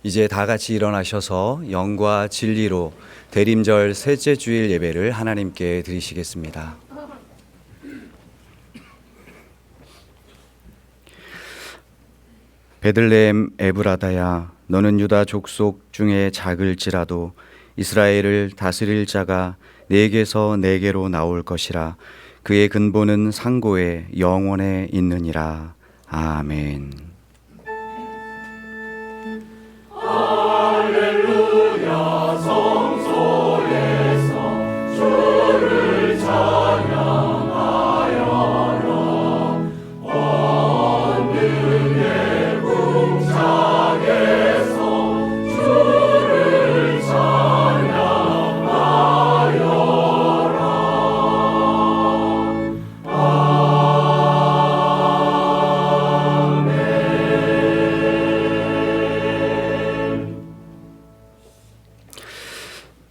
이제 다 같이 일어나셔서 영과 진리로 대림절 셋째 주일 예배를 하나님께 드리시겠습니다. 베들레헴 에브라다야, 너는 유다 족속 중에 작을지라도 이스라엘을 다스릴 자가 네게서 네게로 나올 것이라. 그의 근본은 상고에 영원에 있느니라. 아멘. 할렐루야. 성소에서 주를 찬양하여라. 언능의 궁창에서 주를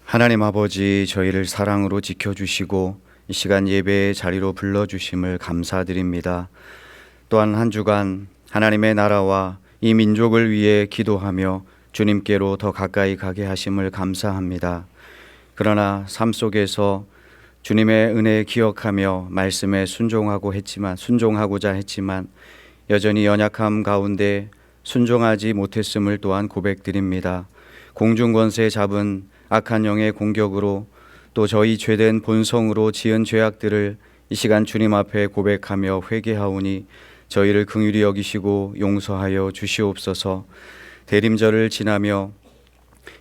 하나님 아버지, 저희를 사랑으로 지켜주시고 이 시간 예배의 자리로 불러주심을 감사드립니다. 또한 한 주간 하나님의 나라와 이 민족을 위해 기도하며 주님께로 더 가까이 가게 하심을 감사합니다. 그러나 삶 속에서 주님의 은혜 기억하며 말씀에 순종하고자 했지만 여전히 연약함 가운데 순종하지 못했음을 또한 고백드립니다. 공중권세 잡은 악한 영의 공격으로 또 저희 죄된 본성으로 지은 죄악들을 이 시간 주님 앞에 고백하며 회개하오니 저희를 긍휼히 여기시고 용서하여 주시옵소서. 대림절을 지나며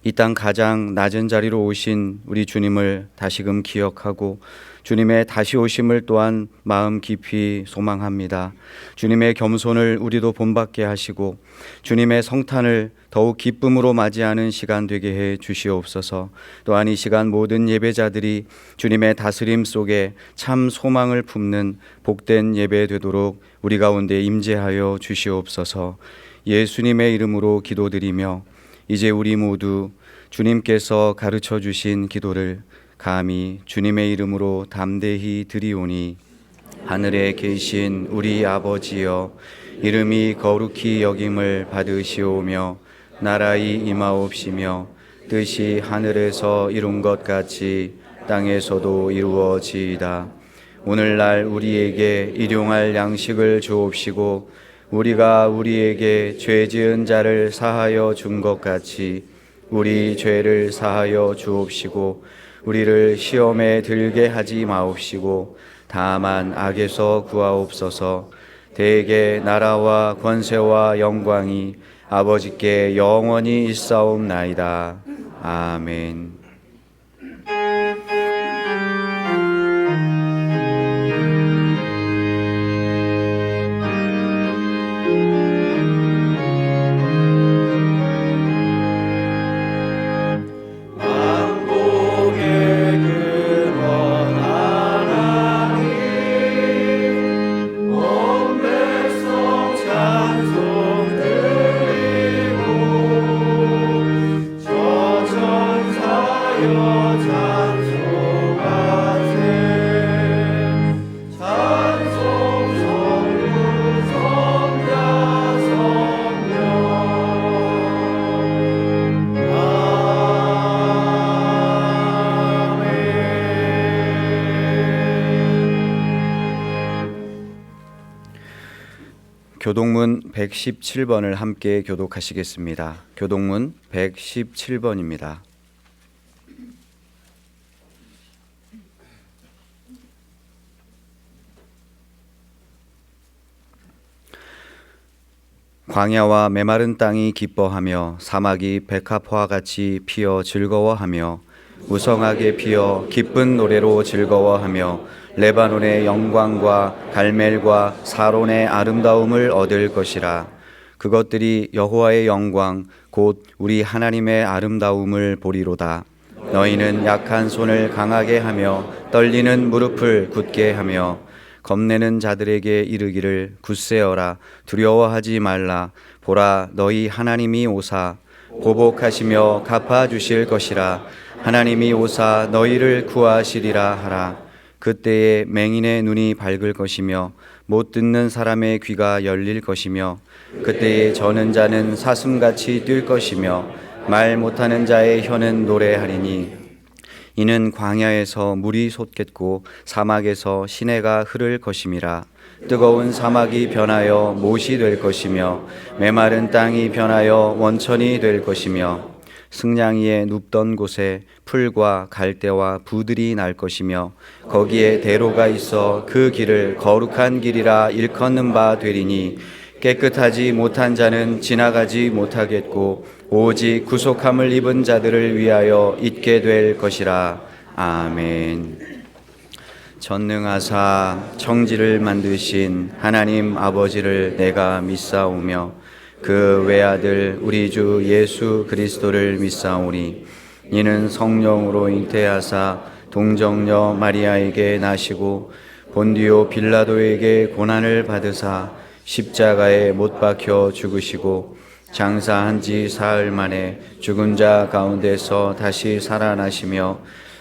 이 땅 가장 낮은 자리로 오신 우리 주님을 다시금 기억하고 주님의 다시 오심을 또한 마음 깊이 소망합니다. 주님의 겸손을 우리도 본받게 하시고 주님의 성탄을 더욱 기쁨으로 맞이하는 시간 되게 해 주시옵소서. 또한 이 시간 모든 예배자들이 주님의 다스림 속에 참 소망을 품는 복된 예배 되도록 우리 가운데 임재하여 주시옵소서. 예수님의 이름으로 기도드리며 이제 우리 모두 주님께서 가르쳐 주신 기도를 감히 주님의 이름으로 담대히 드리오니, 하늘에 계신 우리 아버지여, 이름이 거룩히 여김을 받으시오며 나라의 임하옵시며 뜻이 하늘에서 이룬 것 같이 땅에서도 이루어지이다. 오늘날 우리에게 일용할 양식을 주옵시고 우리가 우리에게 죄 지은 자를 사하여 준 것 같이 우리 죄를 사하여 주옵시고 우리를 시험에 들게 하지 마옵시고 다만 악에서 구하옵소서. 대개 나라와 권세와 영광이 아버지께 영원히 있사옵나이다. 아멘. 교독문 117번을 함께 교독하시겠습니다. 교독문 117번입니다. 광야와 메마른 땅이 기뻐하며 사막이 백합화 같이 피어 즐거워하며 무성하게 피어 기쁜 노래로 즐거워하며 레바논의 영광과 갈멜과 사론의 아름다움을 얻을 것이라. 그것들이 여호와의 영광 곧 우리 하나님의 아름다움을 보리로다. 너희는 약한 손을 강하게 하며 떨리는 무릎을 굳게 하며 겁내는 자들에게 이르기를 굳세어라. 두려워하지 말라. 보라, 너희 하나님이 오사 보복하시며 갚아주실 것이라. 하나님이 오사 너희를 구하시리라 하라. 그때에 맹인의 눈이 밝을 것이며 못 듣는 사람의 귀가 열릴 것이며 그때에 저는 자는 사슴같이 뛸 것이며 말 못하는 자의 혀는 노래하리니 이는 광야에서 물이 솟겠고 사막에서 시내가 흐를 것임이라. 뜨거운 사막이 변하여 못이 될 것이며 메마른 땅이 변하여 원천이 될 것이며 승냥이에 눕던 곳에 풀과 갈대와 부들이 날 것이며 거기에 대로가 있어 그 길을 거룩한 길이라 일컫는 바 되리니 깨끗하지 못한 자는 지나가지 못하겠고 오직 구속함을 입은 자들을 위하여 있게 될 것이라. 아멘. 전능하사 청지를 만드신 하나님 아버지를 내가 믿사오며 그 외아들 우리 주 예수 그리스도를 믿사오니 이는 성령으로 잉태하사 동정녀 마리아에게 나시고 본디오 빌라도에게 고난을 받으사 십자가에 못 박혀 죽으시고 장사한 지 사흘 만에 죽은 자 가운데서 다시 살아나시며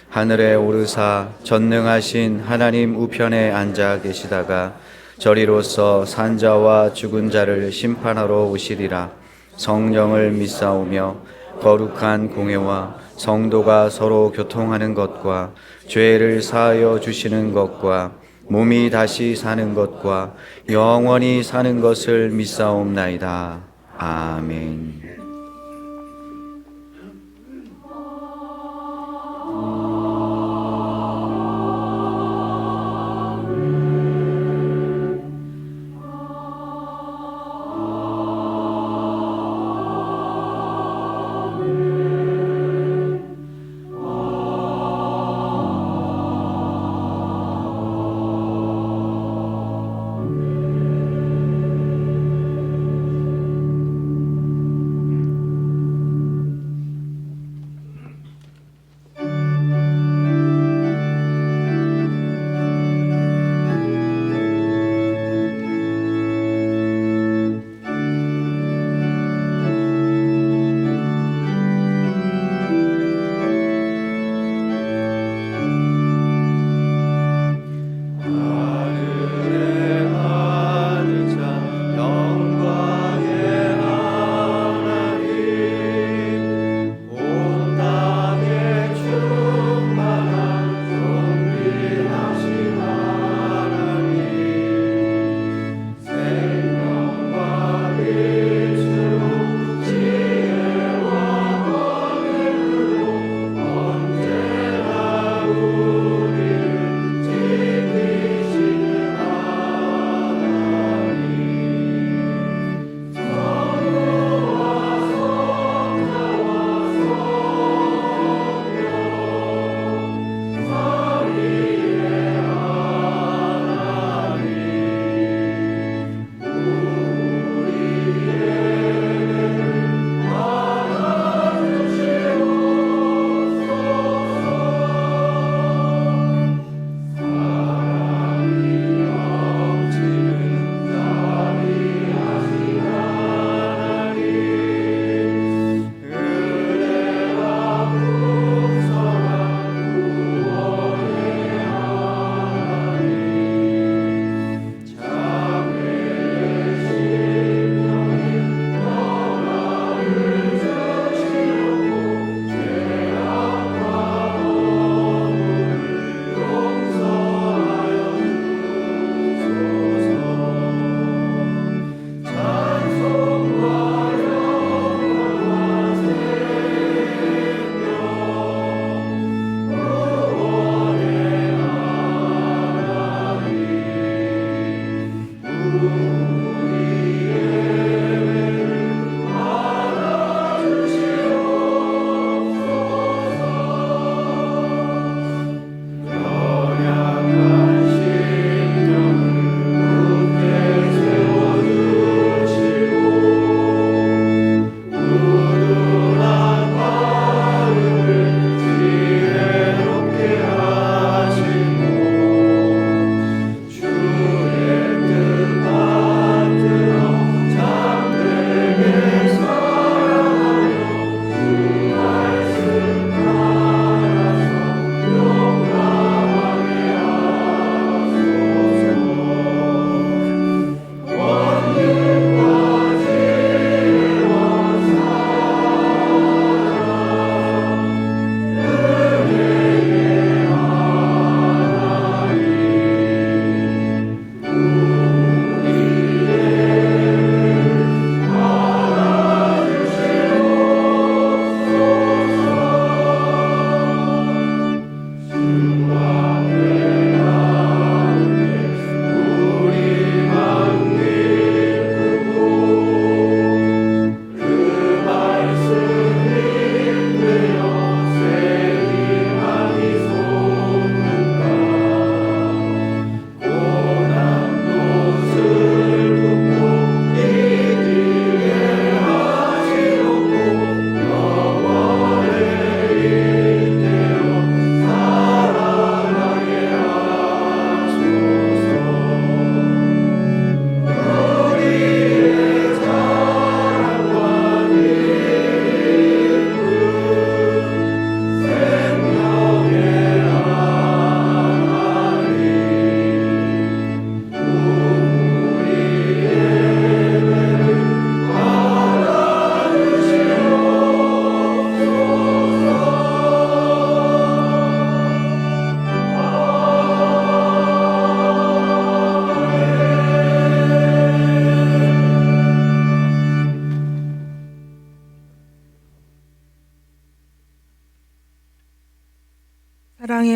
하늘에 오르사 전능하신 하나님 우편에 앉아 계시다가 저리로서 산자와 죽은 자를 심판하러 오시리라. 성령을 믿사오며 거룩한 공회와 성도가 서로 교통하는 것과 죄를 사하여 주시는 것과 몸이 다시 사는 것과 영원히 사는 것을 믿사옵나이다. 아멘.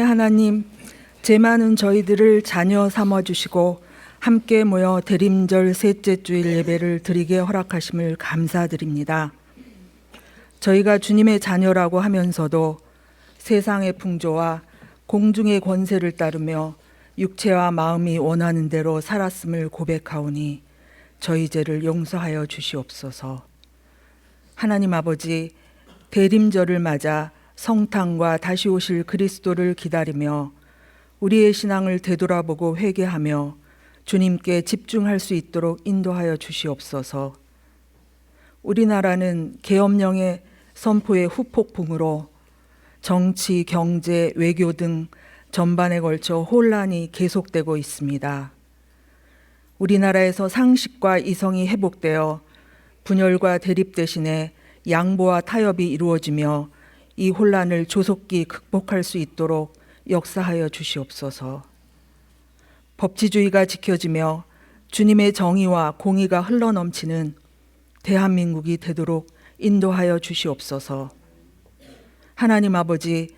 하나님, 죄 많은 저희들을 자녀 삼아주시고 함께 모여 대림절 셋째 주일 예배를 드리게 허락하심을 감사드립니다. 저희가 주님의 자녀라고 하면서도 세상의 풍조와 공중의 권세를 따르며 육체와 마음이 원하는 대로 살았음을 고백하오니 저희 죄를 용서하여 주시옵소서. 하나님 아버지, 대림절을 맞아 성탄과 다시 오실 그리스도를 기다리며 우리의 신앙을 되돌아보고 회개하며 주님께 집중할 수 있도록 인도하여 주시옵소서. 우리나라는 계엄령의 선포의 후폭풍으로 정치, 경제, 외교 등 전반에 걸쳐 혼란이 계속되고 있습니다. 우리나라에서 상식과 이성이 회복되어 분열과 대립 대신에 양보와 타협이 이루어지며 이 혼란을 조속히 극복할 수 있도록 역사하여 주시옵소서. 법치주의가 지켜지며 주님의 정의와 공의가 흘러넘치는 대한민국이 되도록 인도하여 주시옵소서. 하나님 아버지,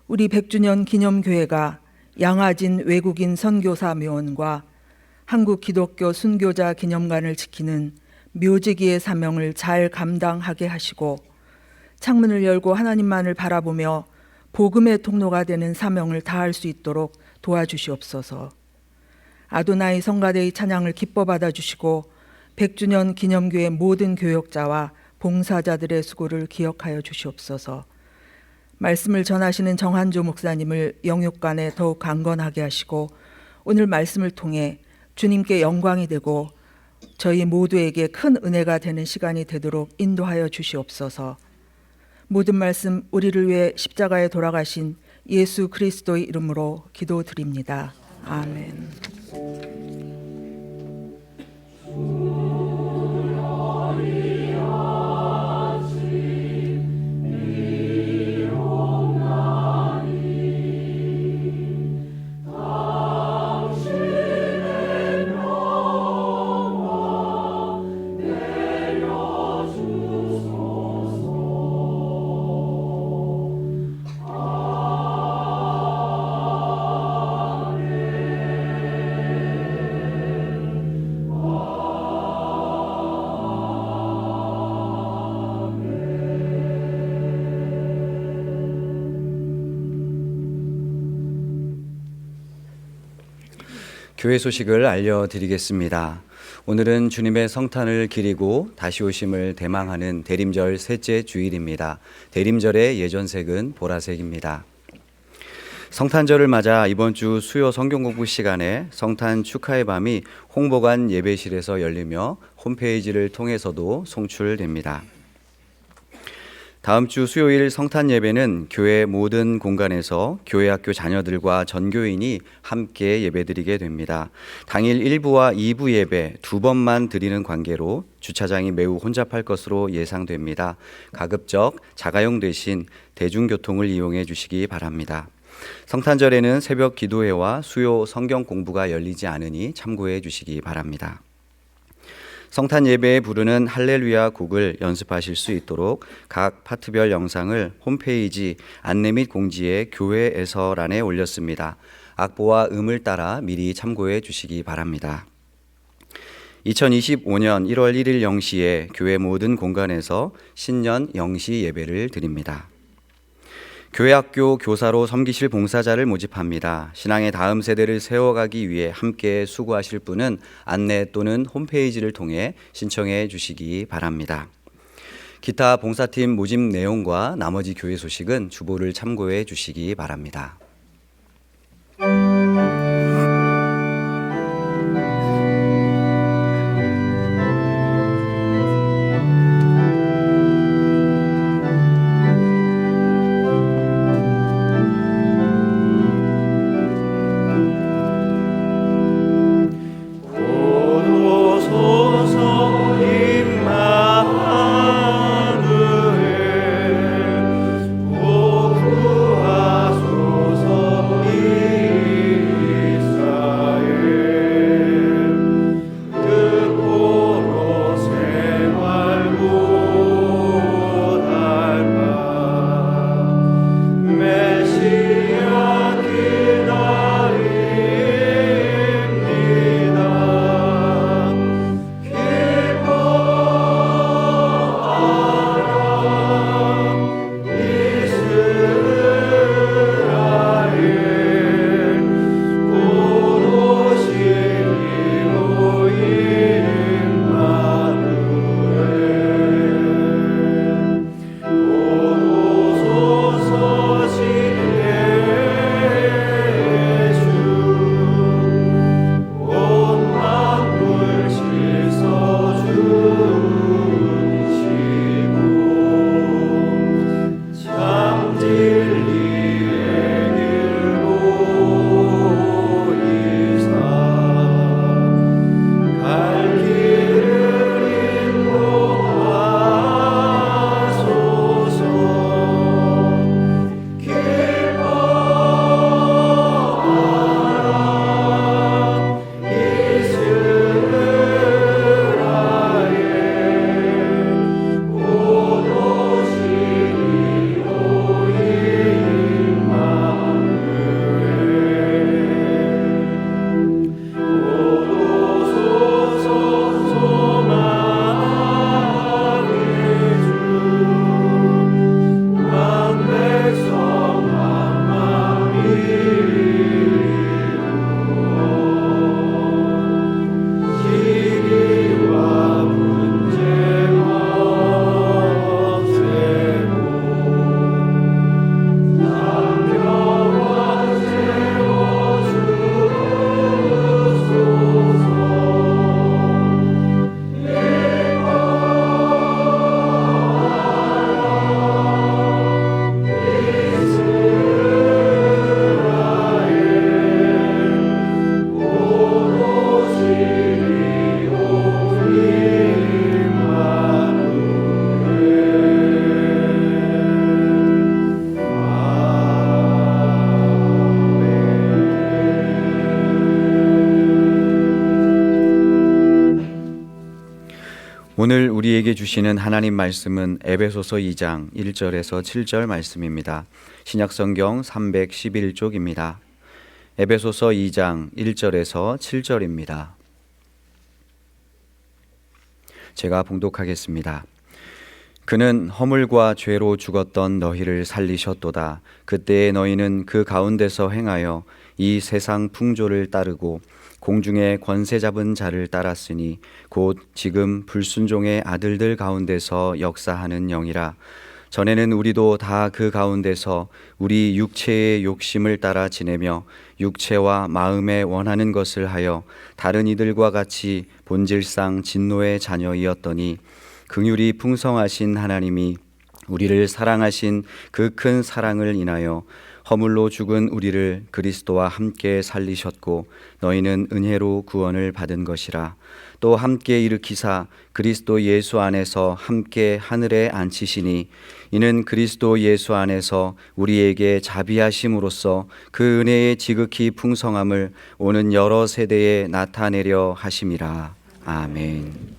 우리 100주년 기념교회가 양화진 외국인 선교사 묘원과 한국 기독교 순교자 기념관을 지키는 묘지기의 사명을 잘 감당하게 하시고 창문을 열고 하나님만을 바라보며 복음의 통로가 되는 사명을 다할 수 있도록 도와주시옵소서. 아도나이 성가대의 찬양을 기뻐 받아주시고 100주년 기념교회 모든 교역자와 봉사자들의 수고를 기억하여 주시옵소서. 말씀을 전하시는 정한조 목사님을 영육간에 더욱 강건하게 하시고 오늘 말씀을 통해 주님께 영광이 되고 저희 모두에게 큰 은혜가 되는 시간이 되도록 인도하여 주시옵소서. 모든 말씀 우리를 위해 십자가에 돌아가신 예수 그리스도의 이름으로 기도드립니다. 아멘. 교회 소식을 알려드리겠습니다. 오늘은 주님의 성탄을 기리고 다시 오심을 대망하는 대림절 셋째 주일입니다. 대림절의 예전색은 보라색입니다. 성탄절을 맞아 이번 주 수요 성경공부 시간에 성탄 축하의 밤이 홍보관 예배실에서 열리며 홈페이지를 통해서도 송출됩니다. 다음 주 수요일 성탄 예배는 교회 모든 공간에서 교회학교 자녀들과 전교인이 함께 예배드리게 됩니다. 당일 1부와 2부 예배 두 번만 드리는 관계로 주차장이 매우 혼잡할 것으로 예상됩니다. 가급적 자가용 대신 대중교통을 이용해 주시기 바랍니다. 성탄절에는 새벽 기도회와 수요 성경 공부가 열리지 않으니 참고해 주시기 바랍니다. 성탄 예배에 부르는 할렐루야 곡을 연습하실 수 있도록 각 파트별 영상을 홈페이지 안내 및 공지에 교회에서란에 올렸습니다. 악보와 음을 따라 미리 참고해 주시기 바랍니다. 2025년 1월 1일 0시에 교회 모든 공간에서 신년 영시 예배를 드립니다. 교회학교 교사로 섬기실 봉사자를 모집합니다. 신앙의 다음 세대를 세워가기 위해 함께 수고하실 분은 안내 또는 홈페이지를 통해 신청해 주시기 바랍니다. 기타 봉사팀 모집 내용과 나머지 교회 소식은 주보를 참고해 주시기 바랍니다. 임마누엘 오 구하소서. 오늘 우리에게 주시는 하나님 말씀은 에베소서 2장 1절에서 7절 말씀입니다. 신약성경 311쪽입니다. 에베소서 2장 1절에서 7절입니다. 제가 봉독하겠습니다. 그는 허물과 죄로 죽었던 너희를 살리셨도다. 그때의 너희는 그 가운데서 행하여 이 세상 풍조를 따르고 공중의 권세 잡은 자를 따랐으니 곧 지금 불순종의 아들들 가운데서 역사하는 영이라. 전에는 우리도 다 그 가운데서 우리 육체의 욕심을 따라 지내며 육체와 마음에 원하는 것을 하여 다른 이들과 같이 본질상 진노의 자녀이었더니 긍휼이 풍성하신 하나님이 우리를 사랑하신 그 큰 사랑을 인하여 허물로 죽은 우리를 그리스도와 함께 살리셨고 너희는 은혜로 구원을 받은 것이라. 또 함께 일으키사 그리스도 예수 안에서 함께 하늘에 앉히시니 이는 그리스도 예수 안에서 우리에게 자비하심으로써 그 은혜의 지극히 풍성함을 오는 여러 세대에 나타내려 하심이라. 아멘.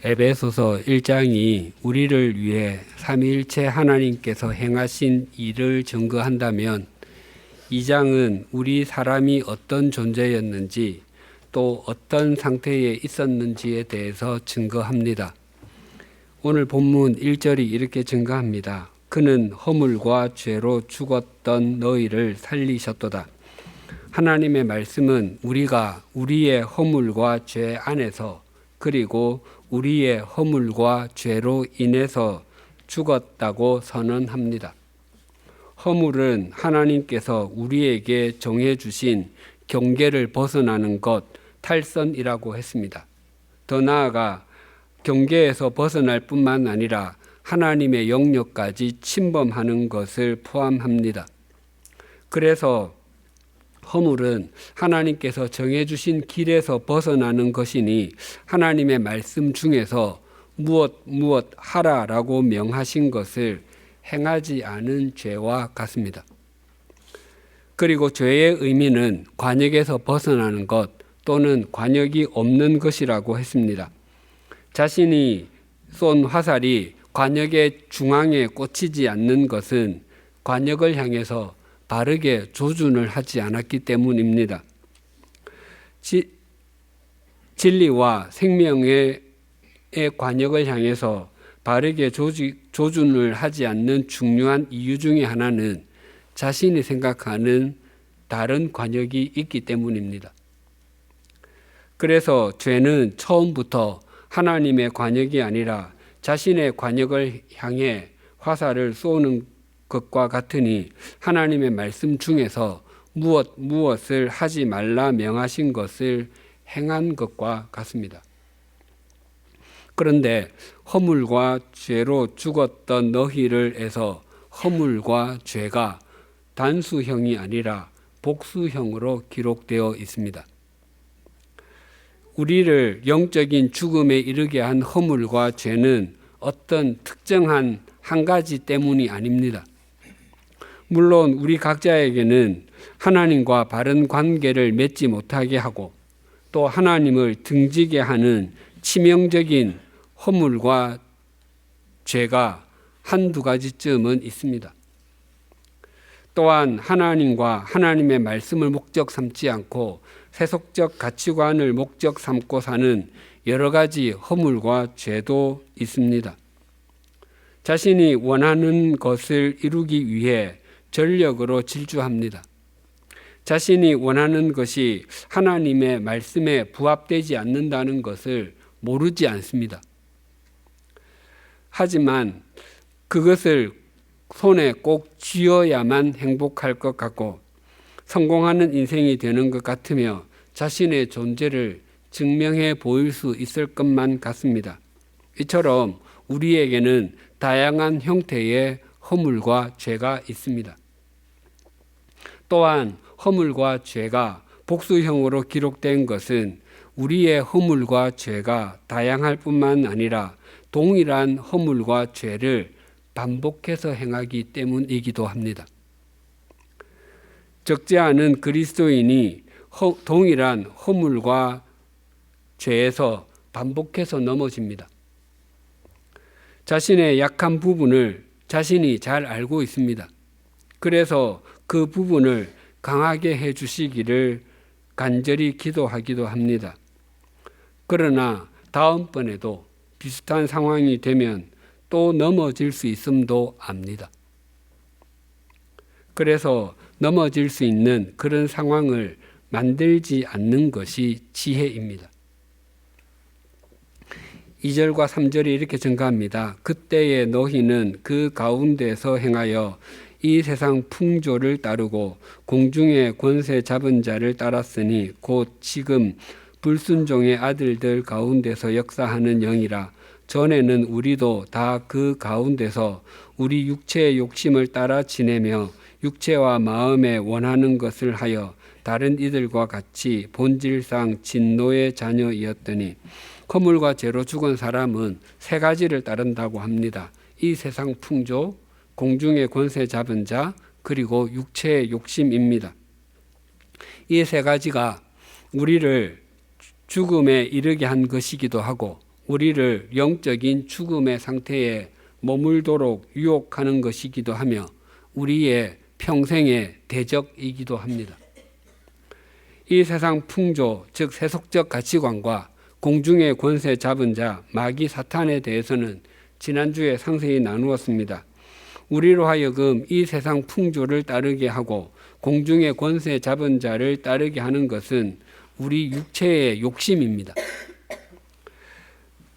에베소서 1장이 우리를 위해 삼위일체 하나님께서 행하신 일을 증거한다면 2장은 우리 사람이 어떤 존재였는지 또 어떤 상태에 있었는지에 대해서 증거합니다. 오늘 본문 1절이 이렇게 증거합니다. 그는 허물과 죄로 죽었던 너희를 살리셨도다. 하나님의 말씀은 우리가 우리의 허물과 죄 안에서 그리고 우리의 허물과 죄로 인해서 죽었다고 선언합니다. 허물은 하나님께서 우리에게 정해주신 경계를 벗어나는 것, 탈선이라고 했습니다. 더 나아가 경계에서 벗어날 뿐만 아니라 하나님의 영역까지 침범하는 것을 포함합니다. 그래서 허물은 하나님께서 정해주신 길에서 벗어나는 것이니 하나님의 말씀 중에서 무엇 하라라고 명하신 것을 행하지 않은 죄와 같습니다. 그리고 죄의 의미는 관역에서 벗어나는 것 또는 관역이 없는 것이라고 했습니다. 자신이 쏜 화살이 관역의 중앙에 꽂히지 않는 것은 관역을 향해서 바르게 조준을 하지 않았기 때문입니다. 진리와 생명의 관역을 향해서 바르게 조준을 하지 않는 중요한 이유 중에 하나는 자신이 생각하는 다른 관역이 있기 때문입니다. 그래서 죄는 처음부터 하나님의 관역이 아니라 자신의 관역을 향해 화살을 쏘는 것과 같으니 하나님의 말씀 중에서 무엇을 하지 말라 명하신 것을 행한 것과 같습니다. 그런데 허물과 죄로 죽었던 너희를 에서 허물과 죄가 단수형이 아니라 복수형으로 기록되어 있습니다. 우리를 영적인 죽음에 이르게 한 허물과 죄는 어떤 특정한 한 가지 때문이 아닙니다. 물론 우리 각자에게는 하나님과 바른 관계를 맺지 못하게 하고 또 하나님을 등지게 하는 치명적인 허물과 죄가 한두 가지쯤은 있습니다. 또한 하나님과 하나님의 말씀을 목적 삼지 않고 세속적 가치관을 목적 삼고 사는 여러 가지 허물과 죄도 있습니다. 자신이 원하는 것을 이루기 위해 전력으로 질주합니다. 자신이 원하는 것이 하나님의 말씀에 부합되지 않는다는 것을 모르지 않습니다. 하지만 그것을 손에 꼭 쥐어야만 행복할 것 같고 성공하는 인생이 되는 것 같으며 자신의 존재를 증명해 보일 수 있을 것만 같습니다. 이처럼 우리에게는 다양한 형태의 허물과 죄가 있습니다. 또한 허물과 죄가 복수형으로 기록된 것은 우리의 허물과 죄가 다양할 뿐만 아니라 동일한 허물과 죄를 반복해서 행하기 때문이기도 합니다. 적지 않은 그리스도인이 동일한 허물과 죄에서 반복해서 넘어집니다. 자신의 약한 부분을 자신이 잘 알고 있습니다. 그래서 그 부분을 강하게 해주시기를 간절히 기도하기도 합니다. 그러나 다음번에도 비슷한 상황이 되면 또 넘어질 수 있음도 압니다. 그래서 넘어질 수 있는 그런 상황을 만들지 않는 것이 지혜입니다. 2절과 3절이 이렇게 증가합니다. 그때의 너희는 그 가운데서 행하여 이 세상 풍조를 따르고 공중의 권세 잡은 자를 따랐으니 곧 지금 불순종의 아들들 가운데서 역사하는 영이라. 전에는 우리도 다 그 가운데서 우리 육체의 욕심을 따라 지내며 육체와 마음에 원하는 것을 하여 다른 이들과 같이 본질상 진노의 자녀이었더니 허물과 죄로 죽은 사람은 세 가지를 따른다고 합니다. 이 세상 풍조, 공중의 권세 잡은 자, 그리고 육체의 욕심입니다. 이 세 가지가 우리를 죽음에 이르게 한 것이기도 하고 우리를 영적인 죽음의 상태에 머물도록 유혹하는 것이기도 하며 우리의 평생의 대적이기도 합니다. 이 세상 풍조, 즉 세속적 가치관과 공중의 권세 잡은 자 마귀 사탄에 대해서는 지난주에 상세히 나누었습니다. 우리로 하여금 이 세상 풍조를 따르게 하고 공중의 권세 잡은 자를 따르게 하는 것은 우리 육체의 욕심입니다.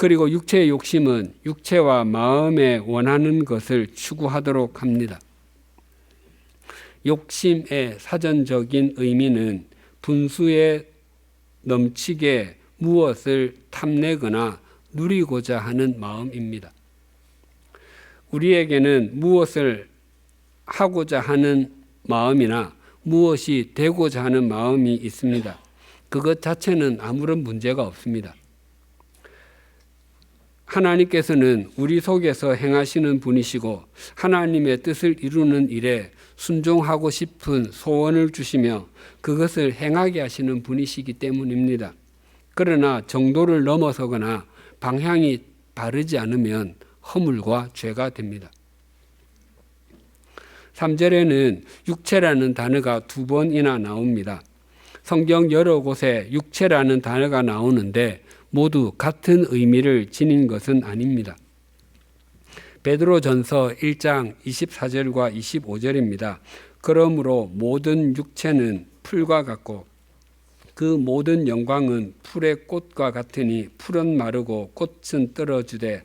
그리고 육체의 욕심은 육체와 마음에 원하는 것을 추구하도록 합니다. 욕심의 사전적인 의미는 분수에 넘치게 무엇을 탐내거나 누리고자 하는 마음입니다. 우리에게는 무엇을 하고자 하는 마음이나 무엇이 되고자 하는 마음이 있습니다. 그것 자체는 아무런 문제가 없습니다. 하나님께서는 우리 속에서 행하시는 분이시고 하나님의 뜻을 이루는 일에 순종하고 싶은 소원을 주시며 그것을 행하게 하시는 분이시기 때문입니다. 그러나 정도를 넘어서거나 방향이 바르지 않으면 허물과 죄가 됩니다. 3절에는 육체라는 단어가 2번이나 나옵니다. 성경 여러 곳에 육체라는 단어가 나오는데 모두 같은 의미를 지닌 것은 아닙니다. 베드로전서 1장 24절과 25절입니다. 그러므로 모든 육체는 풀과 같고 그 모든 영광은 풀의 꽃과 같으니 풀은 마르고 꽃은 떨어지되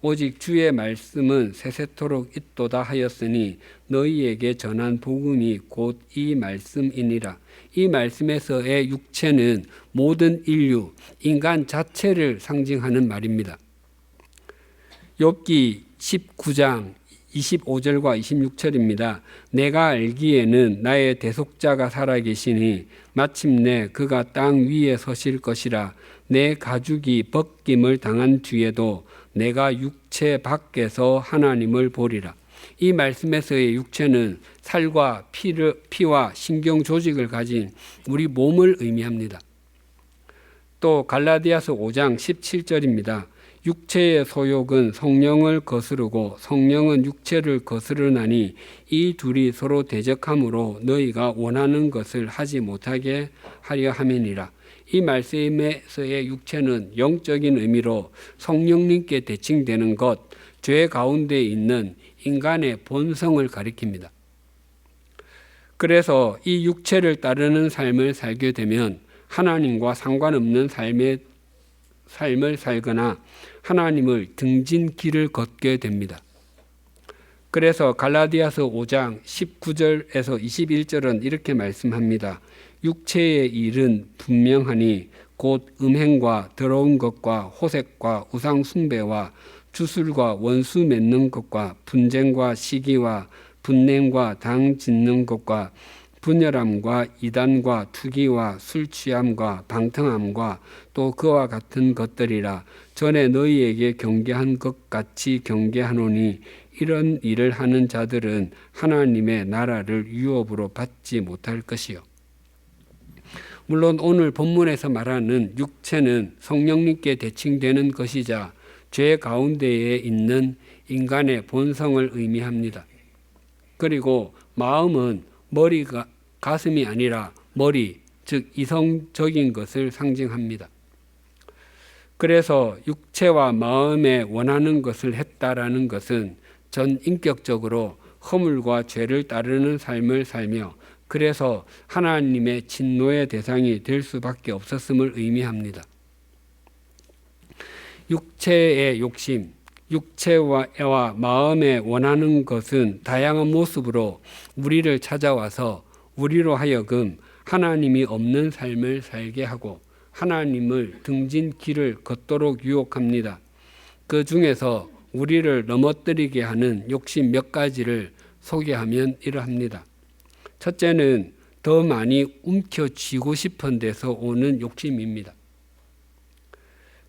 오직 주의 말씀은 세세토록 있도다 하였으니 너희에게 전한 복음이 곧 이 말씀이니라. 이 말씀에서의 육체는 모든 인류, 인간 자체를 상징하는 말입니다. 욥기 19장 25절과 26절입니다. 내가 알기에는 나의 대속자가 살아계시니 마침내 그가 땅 위에 서실 것이라. 내 가죽이 벗김을 당한 뒤에도 내가 육체 밖에서 하나님을 보리라. 이 말씀에서의 육체는 살과 피와 신경 조직을 가진 우리 몸을 의미합니다. 또 갈라디아서 5장 17절입니다. 육체의 소욕은 성령을 거스르고 성령은 육체를 거스르나니 이 둘이 서로 대적하므로 너희가 원하는 것을 하지 못하게 하려 함이니라. 이 말씀에서의 육체는 영적인 의미로 성령님께 대칭되는 것, 죄 가운데 있는 인간의 본성을 가리킵니다. 그래서 이 육체를 따르는 삶을 살게 되면 하나님과 상관없는 삶을 살거나 하나님을 등진 길을 걷게 됩니다. 그래서 갈라디아서 5장 19절에서 21절은 이렇게 말씀합니다. 육체의 일은 분명하니 곧 음행과 더러운 것과 호색과 우상 숭배와 주술과 원수 맺는 것과 분쟁과 시기와 분냄과 당 짓는 것과 분열함과 이단과 투기와 술 취함과 방탕함과 또 그와 같은 것들이라. 전에 너희에게 경계한 것 같이 경계하노니 이런 일을 하는 자들은 하나님의 나라를 유업으로 받지 못할 것이요. 물론 오늘 본문에서 말하는 육체는 성령님께 대칭되는 것이자 죄 가운데에 있는 인간의 본성을 의미합니다. 그리고 마음은 머리가 가슴이 아니라 머리, 즉 이성적인 것을 상징합니다. 그래서 육체와 마음에 원하는 것을 했다라는 것은 전 인격적으로 허물과 죄를 따르는 삶을 살며 그래서 하나님의 진노의 대상이 될 수밖에 없었음을 의미합니다. 육체의 욕심, 육체와 마음에 원하는 것은 다양한 모습으로 우리를 찾아와서 우리로 하여금 하나님이 없는 삶을 살게 하고 하나님을 등진 길을 걷도록 유혹합니다. 그 중에서 우리를 넘어뜨리게 하는 욕심 몇 가지를 소개하면 이러합니다. 첫째는 더 많이 움켜쥐고 싶은 데서 오는 욕심입니다.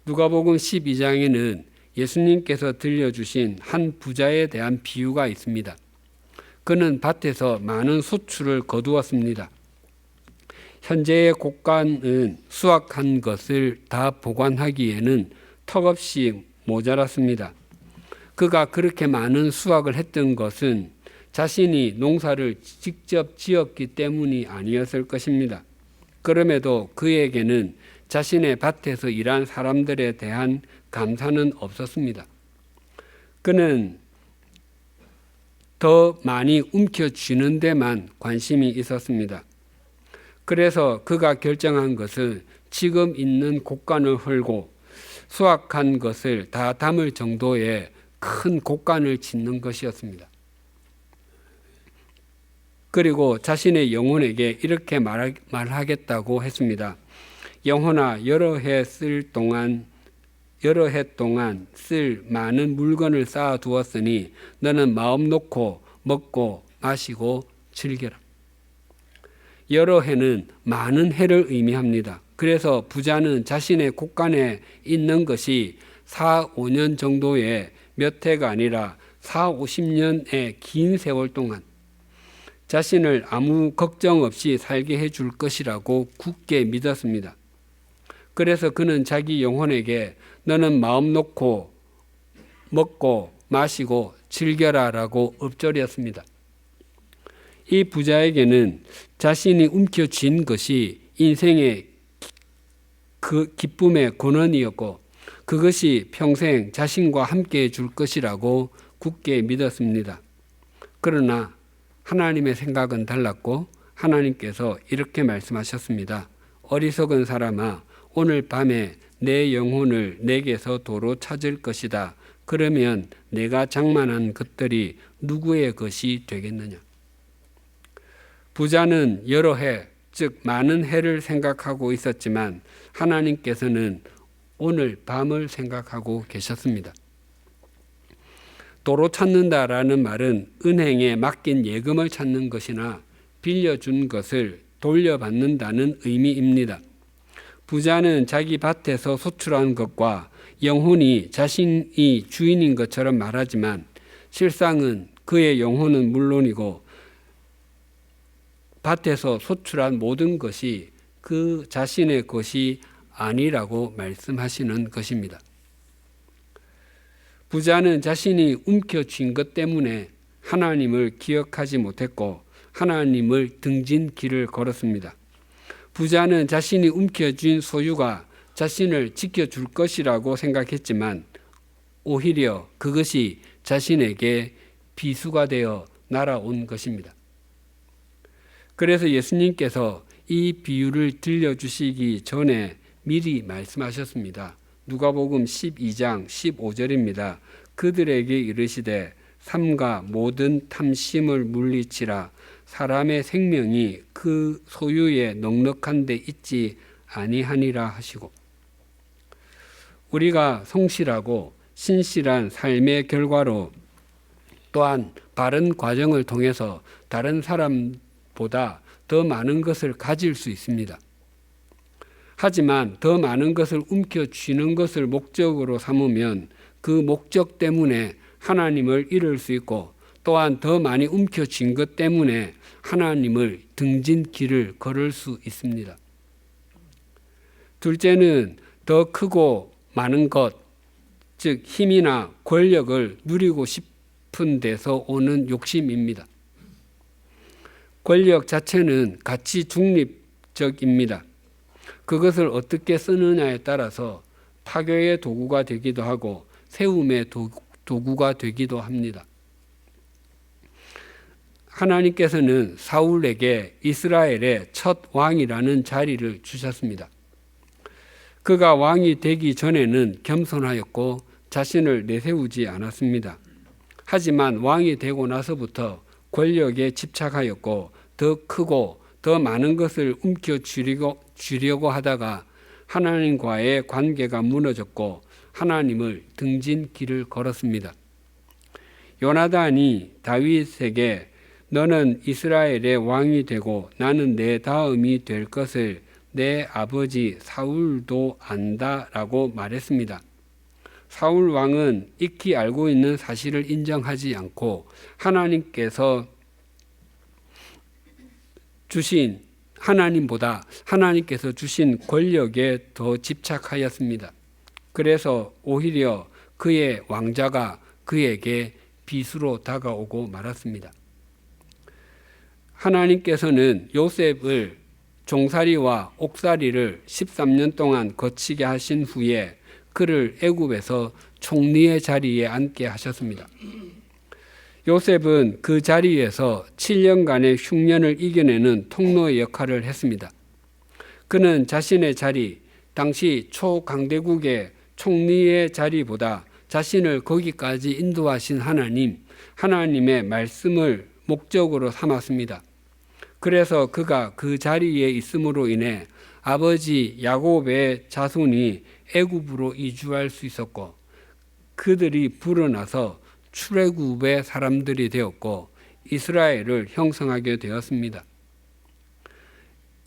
누가복음 12장에는 예수님께서 들려주신 한 부자에 대한 비유가 있습니다. 그는 밭에서 많은 소출을 거두었습니다. 현재의 곡간은 수확한 것을 다 보관하기에는 턱없이 모자랐습니다. 그가 그렇게 많은 수확을 했던 것은 자신이 농사를 직접 지었기 때문이 아니었을 것입니다. 그럼에도 그에게는 자신의 밭에서 일한 사람들에 대한 감사는 없었습니다. 그는 더 많이 움켜쥐는 데만 관심이 있었습니다. 그래서 그가 결정한 것은 지금 있는 곡간을 헐고 수확한 것을 다 담을 정도의 큰 곡간을 짓는 것이었습니다. 그리고 자신의 영혼에게 이렇게 말하겠다고 했습니다. 영혼아, 여러 해 동안 쓸 많은 물건을 쌓아 두었으니 너는 마음 놓고 먹고 마시고 즐겨라. 여러 해는 많은 해를 의미합니다. 그래서 부자는 자신의 곡간에 있는 것이 4, 5년 정도의 몇 해가 아니라 4, 50년의 긴 세월 동안 자신을 아무 걱정 없이 살게 해줄 것이라고 굳게 믿었습니다. 그래서 그는 자기 영혼에게 너는 마음 놓고 먹고 마시고 즐겨라 라고 읊조렸습니다. 이 부자에게는 자신이 움켜쥔 것이 인생의 그 기쁨의 근원이었고 그것이 평생 자신과 함께 해줄 것이라고 굳게 믿었습니다. 그러나 하나님의 생각은 달랐고 하나님께서 이렇게 말씀하셨습니다. 어리석은 사람아, 오늘 밤에 내 영혼을 내게서 도로 찾을 것이다. 그러면 내가 장만한 것들이 누구의 것이 되겠느냐? 부자는 여러 해, 즉 많은 해를 생각하고 있었지만 하나님께서는 오늘 밤을 생각하고 계셨습니다. 도로 찾는다라는 말은 은행에 맡긴 예금을 찾는 것이나 빌려준 것을 돌려받는다는 의미입니다. 부자는 자기 밭에서 소출한 것과 영혼이 자신이 주인인 것처럼 말하지만 실상은 그의 영혼은 물론이고 밭에서 소출한 모든 것이 그 자신의 것이 아니라고 말씀하시는 것입니다. 부자는 자신이 움켜쥔 것 때문에 하나님을 기억하지 못했고 하나님을 등진 길을 걸었습니다. 부자는 자신이 움켜쥔 소유가 자신을 지켜줄 것이라고 생각했지만 오히려 그것이 자신에게 비수가 되어 날아온 것입니다. 그래서 예수님께서 이 비유를 들려주시기 전에 미리 말씀하셨습니다. 누가복음 12장 15절입니다. 그들에게 이르시되 삼가 모든 탐심을 물리치라. 사람의 생명이 그 소유에 넉넉한 데 있지 아니하니라 하시고, 우리가 성실하고 신실한 삶의 결과로 또한 바른 과정을 통해서 다른 사람보다 더 많은 것을 가질 수 있습니다. 하지만 더 많은 것을 움켜쥐는 것을 목적으로 삼으면 그 목적 때문에 하나님을 잃을 수 있고 또한 더 많이 움켜쥔 것 때문에 하나님을 등진 길을 걸을 수 있습니다. 둘째는 더 크고 많은 것, 즉 힘이나 권력을 누리고 싶은 데서 오는 욕심입니다. 권력 자체는 가치 중립적입니다. 그것을 어떻게 쓰느냐에 따라서 파괴의 도구가 되기도 하고 세움의 도구가 되기도 합니다. 하나님께서는 사울에게 이스라엘의 첫 왕이라는 자리를 주셨습니다. 그가 왕이 되기 전에는 겸손하였고 자신을 내세우지 않았습니다. 하지만 왕이 되고 나서부터 권력에 집착하였고 더 크고 더 많은 것을 움켜쥐려고 하다가 하나님과의 관계가 무너졌고 하나님을 등진 길을 걸었습니다. 요나단이 다윗에게 너는 이스라엘의 왕이 되고 나는 내 다음이 될 것을 내 아버지 사울도 안다라고 말했습니다. 사울 왕은 익히 알고 있는 사실을 인정하지 않고 하나님께서 주신 하나님보다 하나님께서 주신 권력에 더 집착하였습니다. 그래서 오히려 그의 왕자가 그에게 비수로 다가오고 말았습니다. 하나님께서는 요셉을 종살이와 옥살이를 13년 동안 거치게 하신 후에 그를 애굽에서 총리의 자리에 앉게 하셨습니다. 요셉은 그 자리에서 7년간의 흉년을 이겨내는 통로의 역할을 했습니다. 그는 자신의 자리, 당시 초강대국의 총리의 자리보다 자신을 거기까지 인도하신 하나님의 말씀을 목적으로 삼았습니다. 그래서 그가 그 자리에 있음으로 인해 아버지 야곱의 자손이 애굽으로 이주할 수 있었고 그들이 불어나서 출애굽의 사람들이 되었고 이스라엘을 형성하게 되었습니다.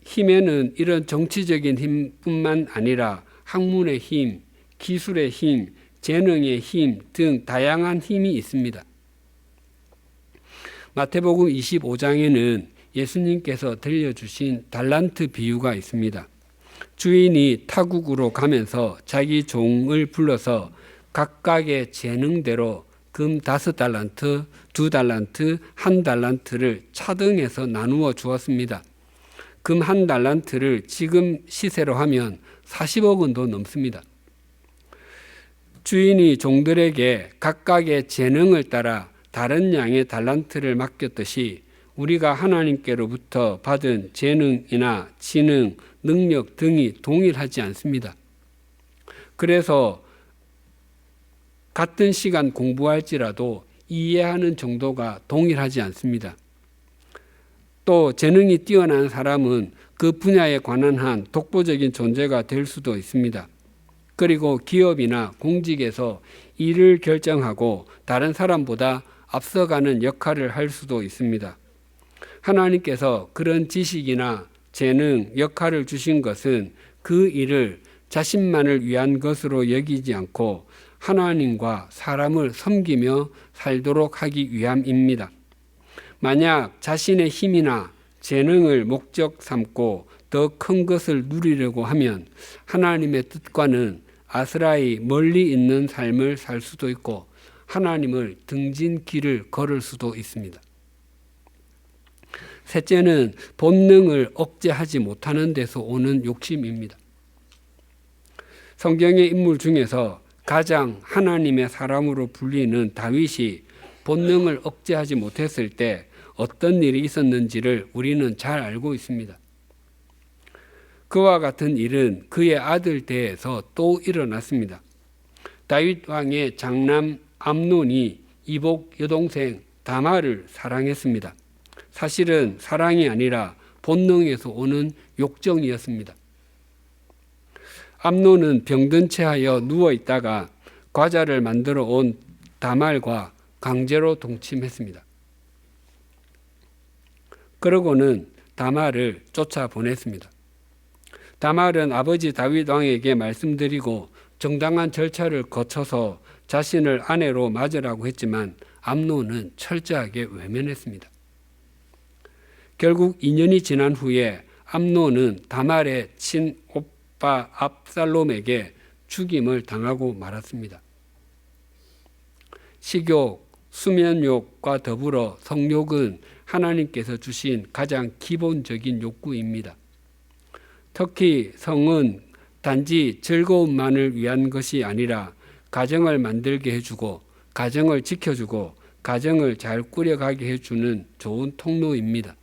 힘에는 이런 정치적인 힘뿐만 아니라 학문의 힘, 기술의 힘, 재능의 힘 등 다양한 힘이 있습니다. 마태복음 25장에는 예수님께서 들려주신 달란트 비유가 있습니다. 주인이 타국으로 가면서 자기 종을 불러서 각각의 재능대로 금 5달란트, 2달란트, 1달란트를 차등해서 나누어 주었습니다. 금 1달란트를 지금 시세로 하면 40억 원도 넘습니다. 주인이 종들에게 각각의 재능을 따라 다른 양의 달란트를 맡겼듯이 우리가 하나님께로부터 받은 재능이나 지능, 능력 등이 동일하지 않습니다. 그래서 같은 시간 공부할지라도 이해하는 정도가 동일하지 않습니다. 또 재능이 뛰어난 사람은 그 분야에 관한 한 독보적인 존재가 될 수도 있습니다. 그리고 기업이나 공직에서 일을 결정하고 다른 사람보다 앞서가는 역할을 할 수도 있습니다. 하나님께서 그런 지식이나 재능, 역할을 주신 것은 그 일을 자신만을 위한 것으로 여기지 않고 하나님과 사람을 섬기며 살도록 하기 위함입니다. 만약 자신의 힘이나 재능을 목적 삼고 더 큰 것을 누리려고 하면 하나님의 뜻과는 아스라이 멀리 있는 삶을 살 수도 있고 하나님을 등진 길을 걸을 수도 있습니다. 셋째는 본능을 억제하지 못하는 데서 오는 욕심입니다. 성경의 인물 중에서 가장 하나님의 사람으로 불리는 다윗이 본능을 억제하지 못했을 때 어떤 일이 있었는지를 우리는 잘 알고 있습니다. 그와 같은 일은 그의 아들 때에서 또 일어났습니다. 다윗 왕의 장남 암논이 이복 여동생 다말을 사랑했습니다. 사실은 사랑이 아니라 본능에서 오는 욕정이었습니다. 암논은 병든 채하여 누워 있다가 과자를 만들어 온 다말과 강제로 동침했습니다. 그러고는 다말을 쫓아보냈습니다. 다말은 아버지 다윗 왕에게 말씀드리고 정당한 절차를 거쳐서 자신을 아내로 맞으라고 했지만 암논은 철저하게 외면했습니다. 결국 2년이 지난 후에 암논은 다말의 친오빠 압살롬에게 죽임을 당하고 말았습니다. 식욕, 수면욕과 더불어 성욕은 하나님께서 주신 가장 기본적인 욕구입니다. 특히 성은 단지 즐거움만을 위한 것이 아니라 가정을 만들게 해주고 가정을 지켜주고 가정을 잘 꾸려가게 해주는 좋은 통로입니다.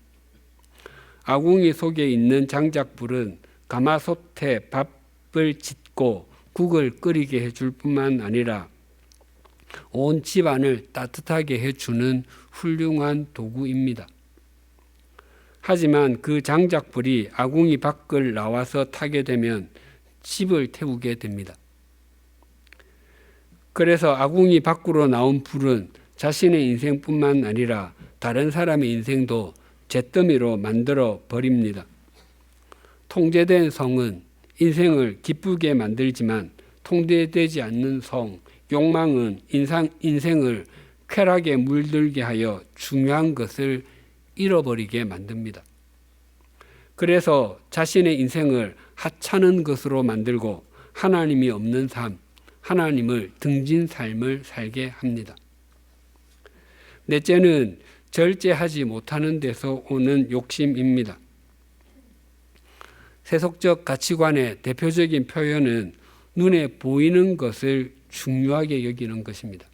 아궁이 속에 있는 장작불은 가마솥에 밥을 짓고 국을 끓이게 해줄 뿐만 아니라 온 집안을 따뜻하게 해주는 훌륭한 도구입니다. 하지만 그 장작불이 아궁이 밖을 나와서 타게 되면 집을 태우게 됩니다. 그래서 아궁이 밖으로 나온 불은 자신의 인생뿐만 아니라 다른 사람의 인생도 잿더미로 만들어 버립니다. 통제된 성은 인생을 기쁘게 만들지만 통제되지 않는 성, 욕망은 인생을 쾌락에 물들게 하여 중요한 것을 잃어버리게 만듭니다. 그래서 자신의 인생을 하찮은 것으로 만들고 하나님이 없는 삶, 하나님을 등진 삶을 살게 합니다. 넷째는 절제하지 못하는 데서 오는 욕심입니다. 세속적 가치관의 대표적인 표현은 눈에 보이는 것을 중요하게 여기는 것입니다.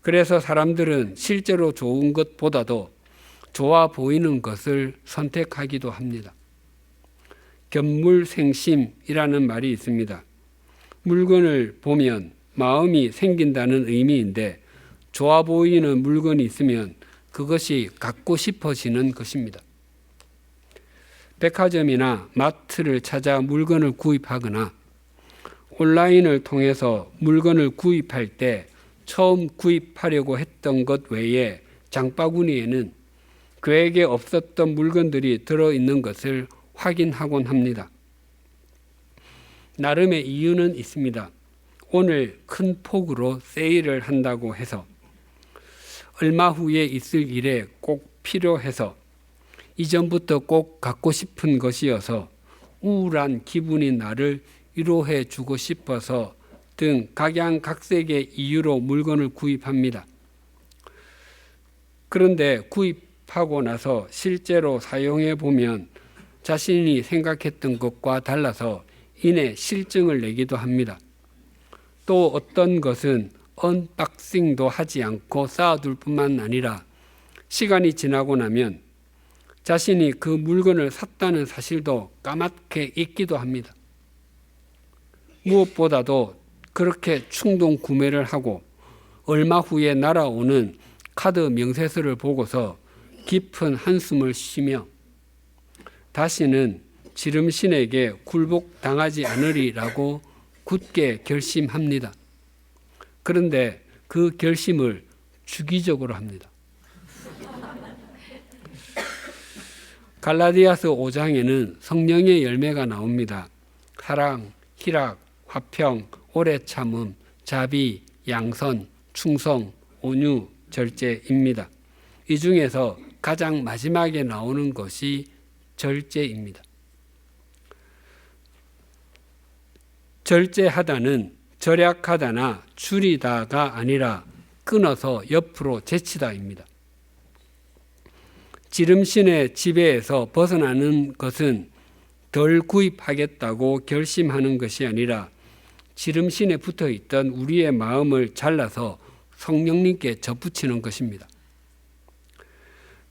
그래서 사람들은 실제로 좋은 것보다도 좋아 보이는 것을 선택하기도 합니다. 견물생심이라는 말이 있습니다. 물건을 보면 마음이 생긴다는 의미인데 좋아 보이는 물건이 있으면 그것이 갖고 싶어지는 것입니다. 백화점이나 마트를 찾아 물건을 구입하거나 온라인을 통해서 물건을 구입할 때 처음 구입하려고 했던 것 외에 장바구니에는 계획에 없었던 물건들이 들어있는 것을 확인하곤 합니다. 나름의 이유는 있습니다. 오늘 큰 폭으로 세일을 한다고 해서, 얼마 후에 있을 일에 꼭 필요해서, 이전부터 꼭 갖고 싶은 것이어서, 우울한 기분인 나를 위로해 주고 싶어서 등 각양각색의 이유로 물건을 구입합니다. 그런데 구입하고 나서 실제로 사용해 보면 자신이 생각했던 것과 달라서 이내 실증을 내기도 합니다. 또 어떤 것은 언박싱도 하지 않고 쌓아둘 뿐만 아니라 시간이 지나고 나면 자신이 그 물건을 샀다는 사실도 까맣게 잊기도 합니다. 무엇보다도 그렇게 충동 구매를 하고 얼마 후에 날아오는 카드 명세서를 보고서 깊은 한숨을 쉬며 다시는 지름신에게 굴복당하지 않으리라고 굳게 결심합니다. 그런데 그 결심을 주기적으로 합니다. 갈라디아서 5장에는 성령의 열매가 나옵니다. 사랑, 희락, 화평, 오래 참음, 자비, 양선, 충성, 온유, 절제입니다. 이 중에서 가장 마지막에 나오는 것이 절제입니다. 절제하다는 절약하다나 줄이다가 아니라 끊어서 옆으로 제치다입니다. 지름신의 지배에서 벗어나는 것은 덜 구입하겠다고 결심하는 것이 아니라 지름신에 붙어있던 우리의 마음을 잘라서 성령님께 접붙이는 것입니다.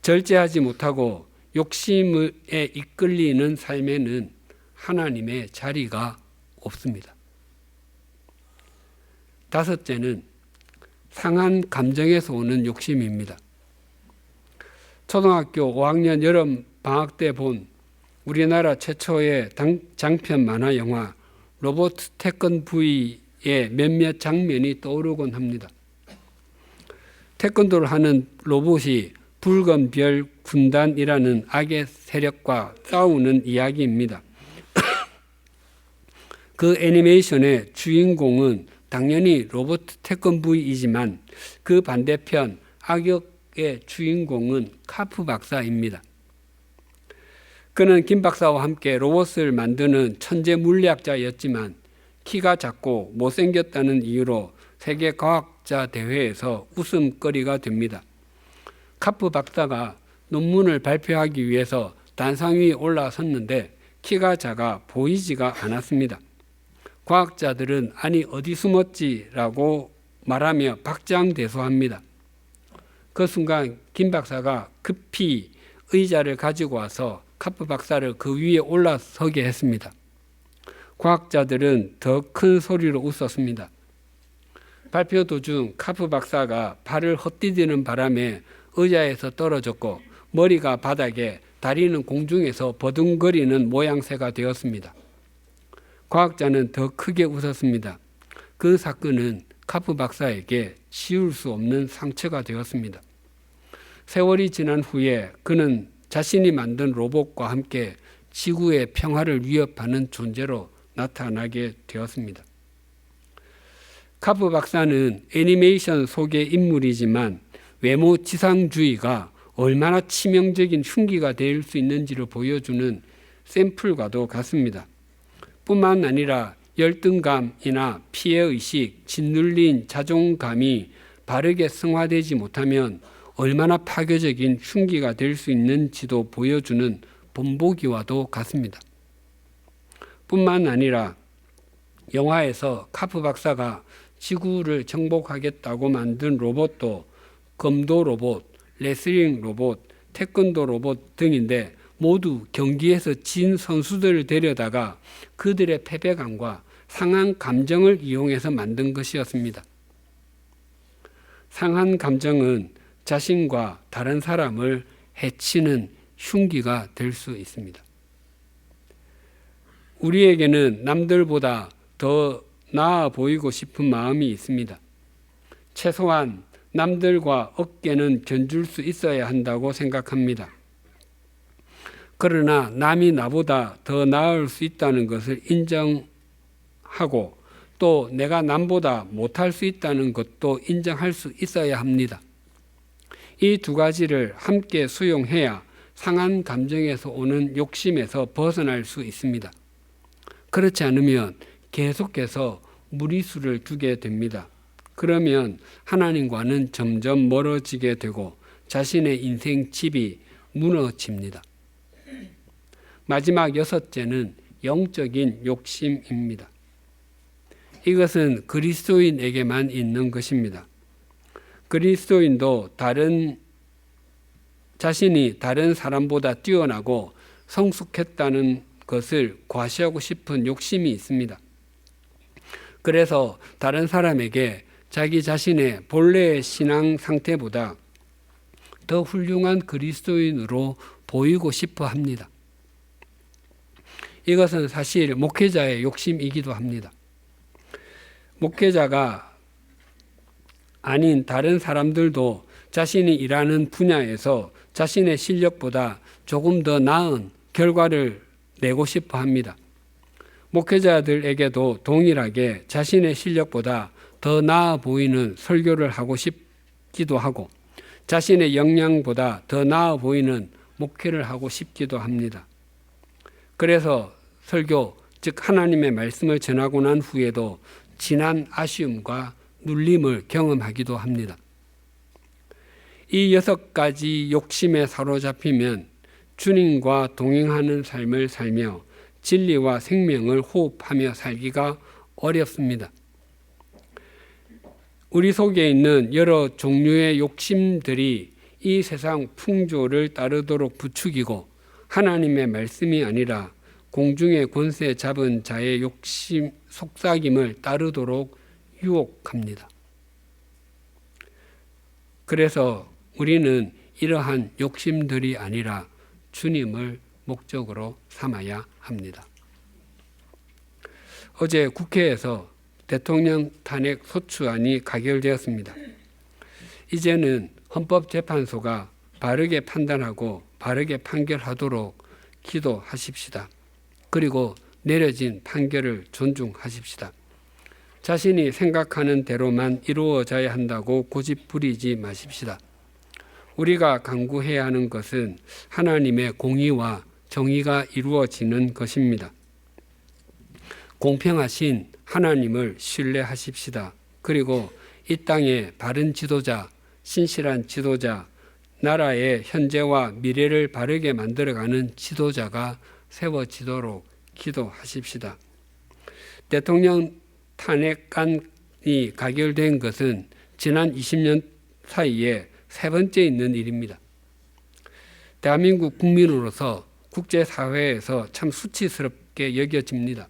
절제하지 못하고 욕심에 이끌리는 삶에는 하나님의 자리가 없습니다. 다섯째는 상한 감정에서 오는 욕심입니다. 초등학교 5학년 여름 방학 때 본 우리나라 최초의 장편 만화 영화 로버트 태권 V의 몇몇 장면이 떠오르곤 합니다. 태권도를 하는 로봇이 붉은 별 군단이라는 악의 세력과 싸우는 이야기입니다. 그 애니메이션의 주인공은 당연히 로버트 태권 V이지만 그 반대편 악역의 주인공은 카프 박사입니다. 그는 김 박사와 함께 로봇을 만드는 천재 물리학자였지만 키가 작고 못생겼다는 이유로 세계 과학자 대회에서 웃음거리가 됩니다. 카프 박사가 논문을 발표하기 위해서 단상 위에 올라섰는데 키가 작아 보이지가 않았습니다. 과학자들은 아니 어디 숨었지라고 말하며 박장대소합니다. 그 순간 김 박사가 급히 의자를 가지고 와서 카프 박사를 그 위에 올라서게 했습니다. 과학자들은 더 큰 소리로 웃었습니다. 발표 도중 카프 박사가 발을 헛디디는 바람에 의자에서 떨어졌고 머리가 바닥에 다리는 공중에서 버둥거리는 모양새가 되었습니다. 과학자는 더 크게 웃었습니다. 그 사건은 카프 박사에게 지울 수 없는 상처가 되었습니다. 세월이 지난 후에 그는 자신이 만든 로봇과 함께 지구의 평화를 위협하는 존재로 나타나게 되었습니다. 카프 박사는 애니메이션 속의 인물이지만 외모 지상주의가 얼마나 치명적인 흉기가 될 수 있는지를 보여주는 샘플과도 같습니다. 뿐만 아니라 열등감이나 피해의식, 짓눌린 자존감이 바르게 승화되지 못하면 얼마나 파괴적인 흉기가 될 수 있는지도 보여주는 본보기와도 같습니다. 뿐만 아니라 영화에서 카프 박사가 지구를 정복하겠다고 만든 로봇도 검도 로봇, 레슬링 로봇, 태권도 로봇 등인데 모두 경기에서 진 선수들을 데려다가 그들의 패배감과 상한 감정을 이용해서 만든 것이었습니다. 상한 감정은 자신과 다른 사람을 해치는 흉기가 될 수 있습니다. 우리에게는 남들보다 더 나아 보이고 싶은 마음이 있습니다. 최소한 남들과 어깨는 견줄 수 있어야 한다고 생각합니다. 그러나 남이 나보다 더 나을 수 있다는 것을 인정하고 또 내가 남보다 못할 수 있다는 것도 인정할 수 있어야 합니다. 이 두 가지를 함께 수용해야 상한 감정에서 오는 욕심에서 벗어날 수 있습니다. 그렇지 않으면 계속해서 무리수를 두게 됩니다. 그러면 하나님과는 점점 멀어지게 되고 자신의 인생 집이 무너집니다. 마지막 6째는 영적인 욕심입니다. 이것은 그리스도인에게만 있는 것입니다. 그리스도인도 자신이 다른 사람보다 뛰어나고 성숙했다는 것을 과시하고 싶은 욕심이 있습니다. 그래서 다른 사람에게 자기 자신의 본래의 신앙 상태보다 더 훌륭한 그리스도인으로 보이고 싶어 합니다. 이것은 사실 목회자의 욕심이기도 합니다. 목회자가 아닌 다른 사람들도 자신이 일하는 분야에서 자신의 실력보다 조금 더 나은 결과를 내고 싶어 합니다. 목회자들에게도 동일하게 자신의 실력보다 더 나아 보이는 설교를 하고 싶기도 하고 자신의 역량보다 더 나아 보이는 목회를 하고 싶기도 합니다. 그래서 설교, 즉 하나님의 말씀을 전하고 난 후에도 진한 아쉬움과 눌림을 경험하기도 합니다. 이 6가지 욕심에 사로잡히면 주님과 동행하는 삶을 살며 진리와 생명을 호흡하며 살기가 어렵습니다. 우리 속에 있는 여러 종류의 욕심들이 이 세상 풍조를 따르도록 부추기고 하나님의 말씀이 아니라 공중의 권세 잡은 자의 욕심, 속삭임을 따르도록 유혹합니다. 그래서 우리는 이러한 욕심들이 아니라 주님을 목적으로 삼아야 합니다. 어제 국회에서 대통령 탄핵 소추안이 가결되었습니다. 이제는 헌법재판소가 바르게 판단하고 바르게 판결하도록 기도하십시다. 그리고 내려진 판결을 존중하십시다. 자신이 생각하는 대로만 이루어져야 한다고 고집 부리지 마십시다. 우리가 간구해야 하는 것은 하나님의 공의와 정의가 이루어지는 것입니다. 공평하신 하나님을 신뢰하십시다. 그리고 이 땅의 바른 지도자, 신실한 지도자, 나라의 현재와 미래를 바르게 만들어가는 지도자가 세워지도록 기도하십시다. 대통령 탄핵안이 가결된 것은 지난 20년 사이에 3번째 있는 일입니다. 대한민국 국민으로서 국제사회에서 참 수치스럽게 여겨집니다.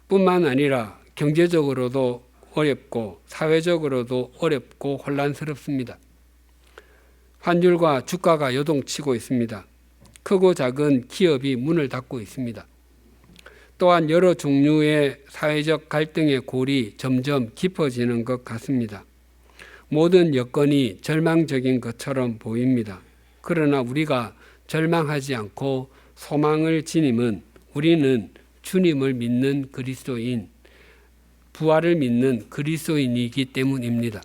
뿐만 아니라 경제적으로도 어렵고 사회적으로도 어렵고 혼란스럽습니다. 환율과 주가가 요동치고 있습니다. 크고 작은 기업이 문을 닫고 있습니다. 또한 여러 종류의 사회적 갈등의 골이 점점 깊어지는 것 같습니다. 모든 여건이 절망적인 것처럼 보입니다. 그러나 우리가 절망하지 않고 소망을 지님은 우리는 주님을 믿는 그리스도인, 부활을 믿는 그리스도인이기 때문입니다.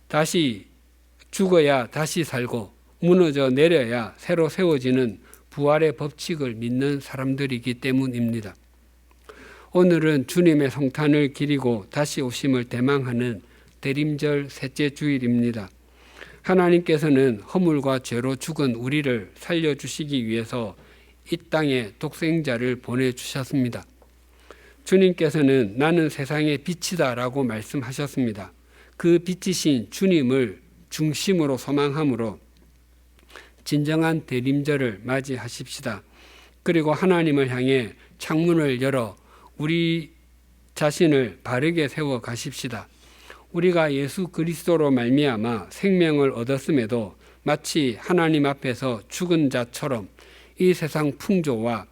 다시 죽어야 다시 살고 무너져 내려야 새로 세워지는 부활의 법칙을 믿는 사람들이기 때문입니다. 오늘은 주님의 성탄을 기리고 다시 오심을 대망하는 대림절 셋째 주일입니다. 하나님께서는 허물과 죄로 죽은 우리를 살려주시기 위해서 이 땅에 독생자를 보내주셨습니다. 주님께서는 나는 세상의 빛이다 라고 말씀하셨습니다. 그 빛이신 주님을 중심으로 소망함으로 진정한 대림절을 맞이하십시다. 그리고 하나님을 향해 창문을 열어 우리 자신을 바르게 세워 가십시다. 우리가 예수 그리스도로 말미암아 생명을 얻었음에도 마치 하나님 앞에서 죽은 자처럼 이 세상 풍조와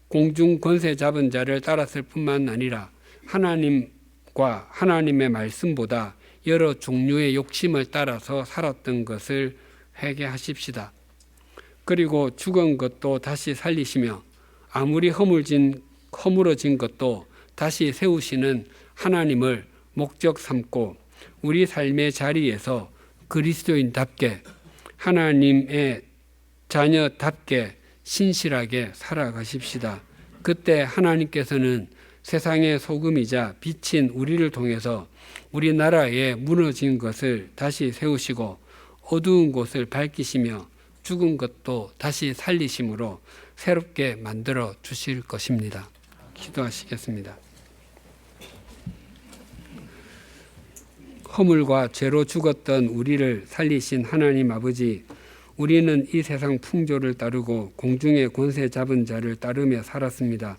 공중 권세 잡은 자를 따랐을 뿐만 아니라 하나님과 하나님의 말씀보다 여러 종류의 욕심을 따라서 살았던 것을 회개하십시다. 그리고 죽은 것도 다시 살리시며 아무리 허물어진 것도 다시 세우시는 하나님을 목적 삼고 우리 삶의 자리에서 그리스도인답게 하나님의 자녀답게 신실하게 살아가십시다. 그때 하나님께서는 세상의 소금이자 빛인 우리를 통해서 우리나라에 무너진 것을 다시 세우시고 어두운 곳을 밝히시며 죽은 것도 다시 살리심으로 새롭게 만들어 주실 것입니다. 기도하시겠습니다. 허물과 죄로 죽었던 우리를 살리신 하나님 아버지, 우리는 이 세상 풍조를 따르고 공중의 권세 잡은 자를 따르며 살았습니다.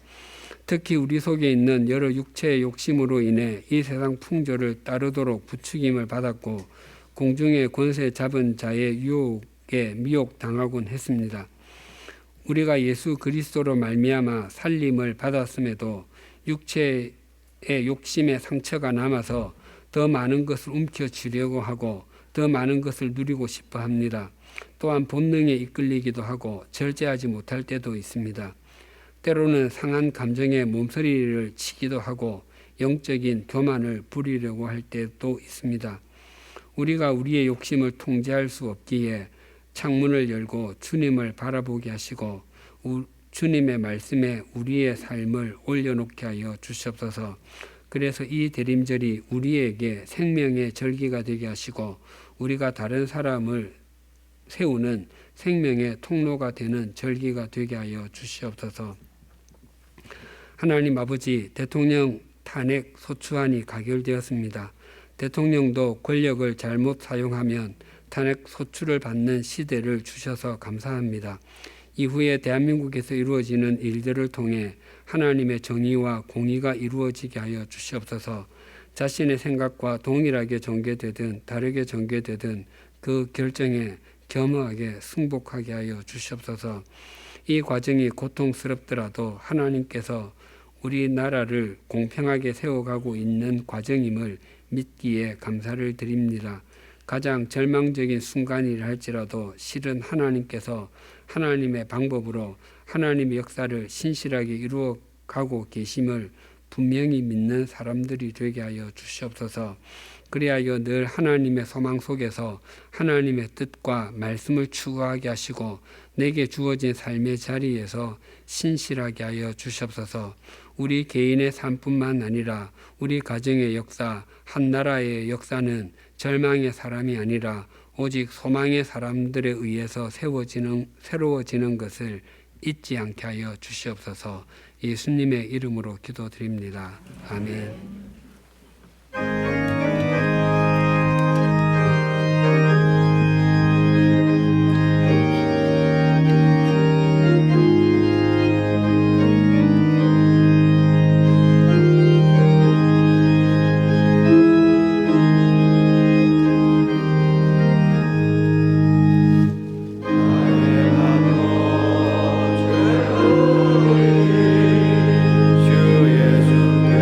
특히 우리 속에 있는 여러 육체의 욕심으로 인해 이 세상 풍조를 따르도록 부추김을 받았고 공중의 권세 잡은 자의 유혹에 미혹당하곤 했습니다. 우리가 예수 그리스도로 말미암아 살림을 받았음에도 육체의 욕심의 상처가 남아서 더 많은 것을 움켜쥐려고 하고 더 많은 것을 누리고 싶어 합니다. 또한 본능에 이끌리기도 하고 절제하지 못할 때도 있습니다. 때로는 상한 감정에 몸서리를 치기도 하고 영적인 교만을 부리려고 할 때도 있습니다. 우리가 우리의 욕심을 통제할 수 없기에 창문을 열고 주님을 바라보게 하시고 주님의 말씀에 우리의 삶을 올려놓게 하여 주시옵소서. 그래서 이 대림절이 우리에게 생명의 절기가 되게 하시고 우리가 다른 사람을 세우는 생명의 통로가 되는 절기가 되게 하여 주시옵소서. 하나님 아버지, 대통령 탄핵 소추안이 가결되었습니다. 대통령도 권력을 잘못 사용하면 탄핵 소추를 받는 시대를 주셔서 감사합니다. 이후에 대한민국에서 이루어지는 일들을 통해 하나님의 정의와 공의가 이루어지게 하여 주시옵소서. 자신의 생각과 동일하게 전개되든 다르게 전개되든 그 결정에 겸허하게 승복하게 하여 주시옵소서. 이 과정이 고통스럽더라도 하나님께서 우리나라를 공평하게 세워가고 있는 과정임을 믿기에 감사를 드립니다. 가장 절망적인 순간이라 할지라도 실은 하나님께서 하나님의 방법으로 하나님의 역사를 신실하게 이루어가고 계심을 분명히 믿는 사람들이 되게 하여 주시옵소서. 그리하여 늘 하나님의 소망 속에서 하나님의 뜻과 말씀을 추구하게 하시고 내게 주어진 삶의 자리에서 신실하게 하여 주시옵소서. 우리 개인의 삶뿐만 아니라 우리 가정의 역사, 한 나라의 역사는 절망의 사람이 아니라 오직 소망의 사람들에 의해서 새로워지는 것을 잊지 않게 하여 주시옵소서. 예수님의 이름으로 기도드립니다. 아멘. 주 예수께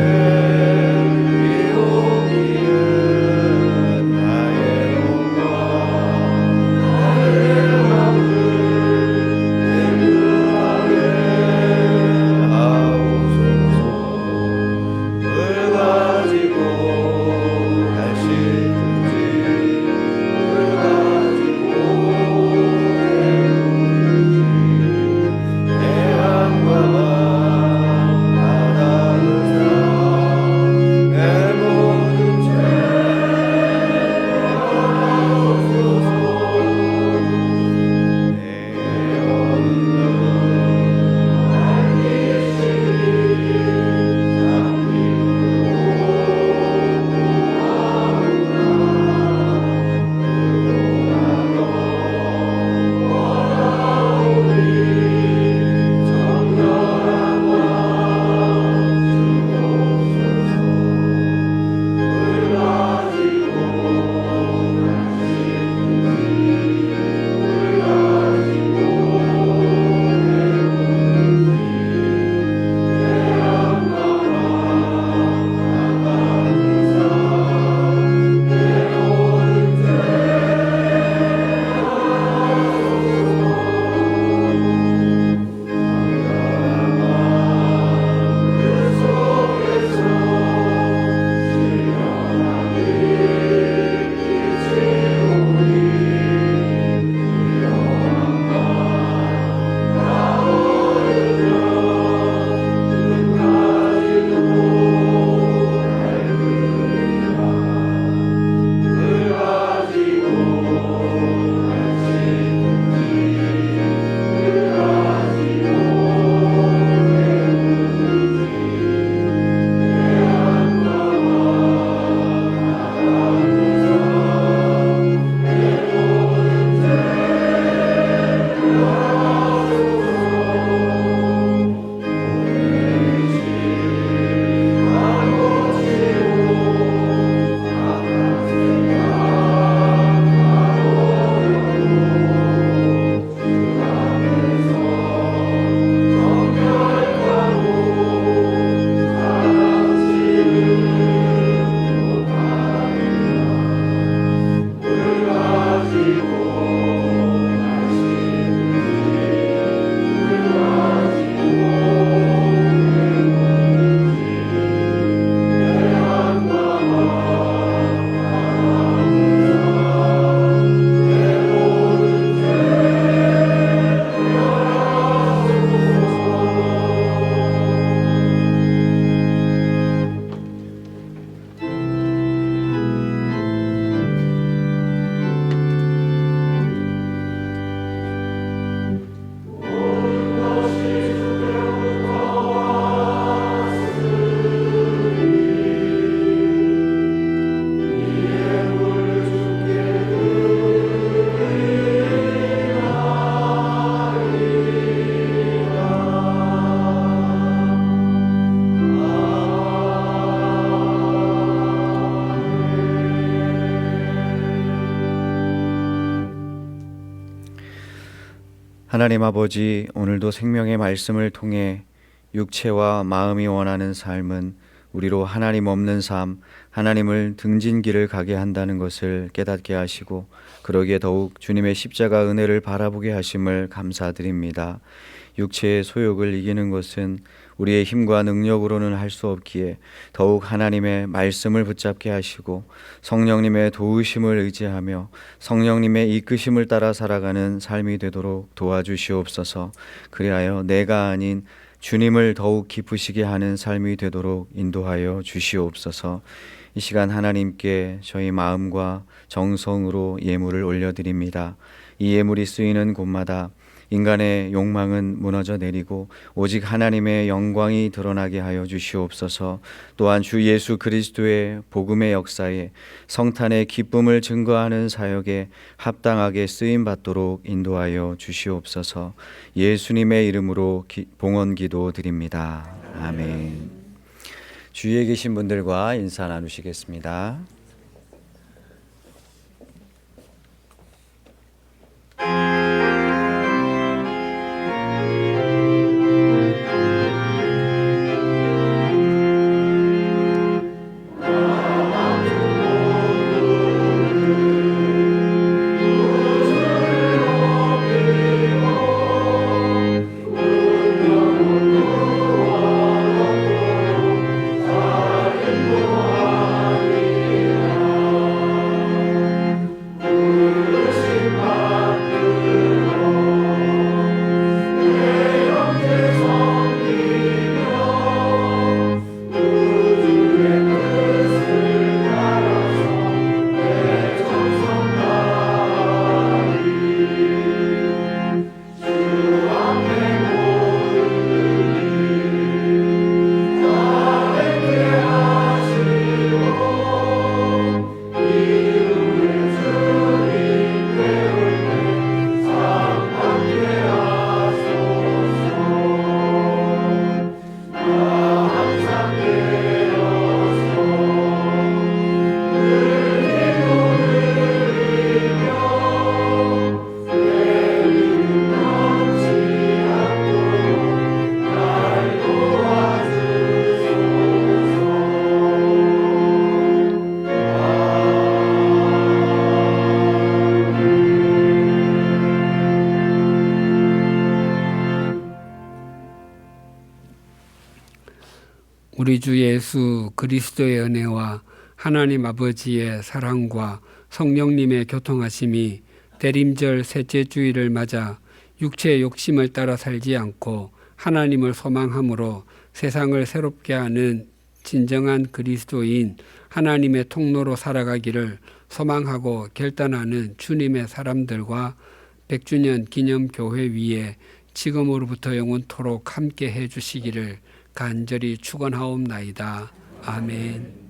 하나님 아버지, 오늘도 생명의 말씀을 통해 육체와 마음이 원하는 삶은 우리로 하나님 없는 삶, 하나님을 등진 길을 가게 한다는 것을 깨닫게 하시고 그러기에 더욱 주님의 십자가 은혜를 바라보게 하심을 감사드립니다. 육체의 소욕을 이기는 것은 우리의 힘과 능력으로는 할 수 없기에 더욱 하나님의 말씀을 붙잡게 하시고 성령님의 도우심을 의지하며 성령님의 이끄심을 따라 살아가는 삶이 되도록 도와주시옵소서. 그리하여 내가 아닌 주님을 더욱 기쁘시게 하는 삶이 되도록 인도하여 주시옵소서. 이 시간 하나님께 저희 마음과 정성으로 예물을 올려드립니다. 이 예물이 쓰이는 곳마다 인간의 욕망은 무너져 내리고 오직 하나님의 영광이 드러나게 하여 주시옵소서. 또한 주 예수 그리스도의 복음의 역사에 성탄의 기쁨을 증거하는 사역에 합당하게 쓰임 받도록 인도하여 주시옵소서. 예수님의 이름으로 봉헌 기도 드립니다. 아멘. 주위에 계신 분들과 인사 나누시겠습니다. 우리 주 예수 그리스도의 은혜와 하나님 아버지의 사랑과 성령님의 교통하심이 대림절 셋째 주일을 맞아 육체의 욕심을 따라 살지 않고 하나님을 소망함으로 세상을 새롭게 하는 진정한 그리스도인 하나님의 통로로 살아가기를 소망하고 결단하는 주님의 사람들과 100주년 기념교회 위에 지금으로부터 영원토록 함께 해주시기를 간절히 축원하옵나이다. 아멘.